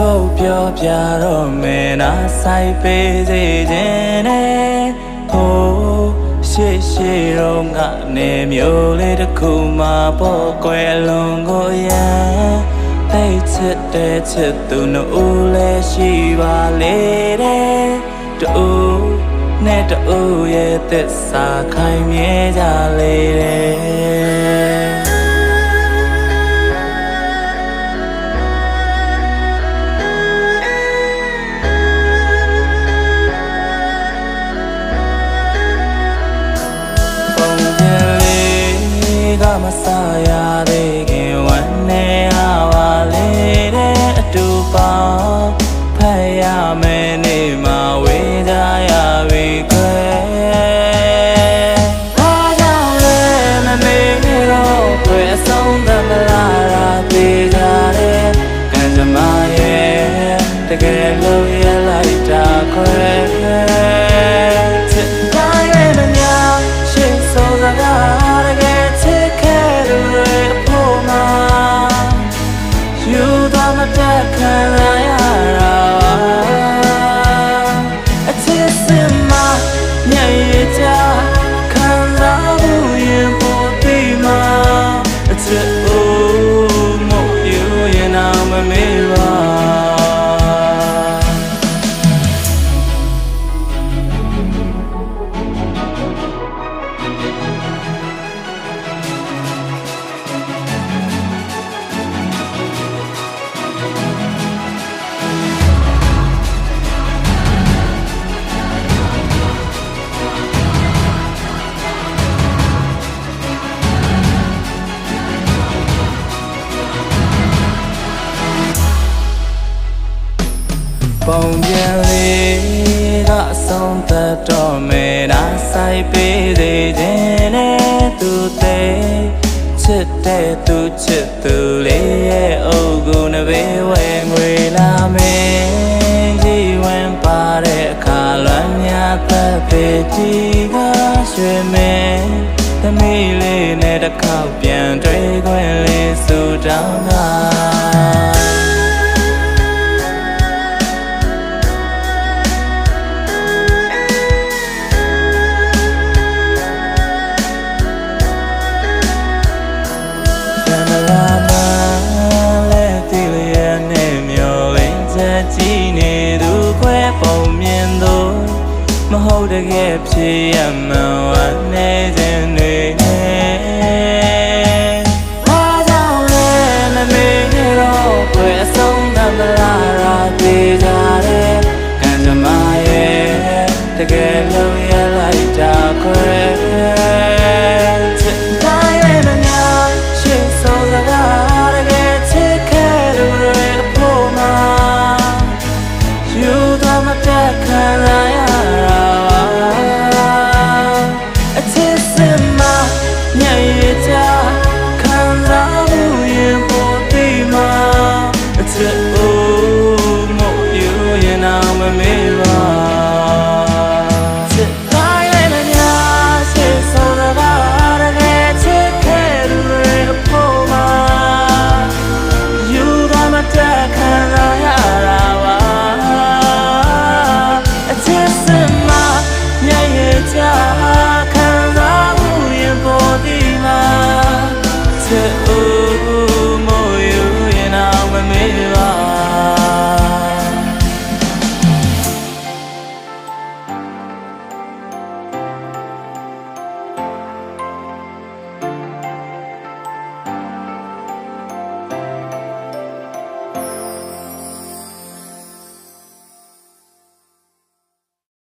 ထုတ်ပြောပြတော့မယ်နာဆိုင်ပေးစေခြင်းနဲ့ဟိုးရှေ့ရှေ့တော့ကနေမျိုးလေးတစ်ခုမှပေါ်ကွယ်လွန်ကိုရန်သိချစ်တဲ့ချစ်သူနှုတ်လည်းရှိပါလေတဲ့တူနဲ့တူရဲ့သစ္စာခိုင်မြဲကြလေတဲ့မဆရာသေးခင်ဝမ်းနေပါလေတဲ့အတူပေါင်းဖတ်ရမယ်နေမှာဝေးကြရပြီခွဲဘာကြောင့်လဲမမေ့တော့ခွဲအဆုံးသတ်မလားရာသေးကြတယ်ကံကြမ္မာရဲ့တကယ်လို့ရလိုက်တာခွဲချစ်တိုင်းရဲ့မများရှေ့ဆုံးစကားတကယ်တက်ခံရတာအချစ်စင်မညရကြခံစားမှုရင်ပေါ်ပြီးမှအချစ်ဦးမပြူရင်အောင်မမေ့ပါပုံပြန်လေးကအဆုံးသတ်တော့မယ်နာဆိုင်ပေးသေးခြင်းနဲ့သူသေးချစ်တဲ့သူချစ်သူလေးရဲ့အုပ်ကိုနှဘေးဝဲငွေလာမယ်ကြီးဝင်ပါတဲ့အခါလွမ်းများသက်ပေကြီးကရွှေမယ်သမီးလေးနဲ့တစ်ခေါက်ပြန်တွေ့ခွင့်လေးဆူတောင်းတာမဟုတ်တကယ်ဖြစ်ရမှန်ဝမ်းနေခြင်းတွေဘာကြောင့်လဲမမေ့တော့ခွဲအဆုံးသတ်မလားရာသေးကြတယ်ကံကြမ္မာရဲ့တကယ်လို့ရလိုက်တာခွဲချစ်တိုင်းရဲ့မများရှေ့ဆုံးစကားတကယ်ချစ်ခဲ့သူတွေအဖို့မှာယူသွားမတက်ခံရ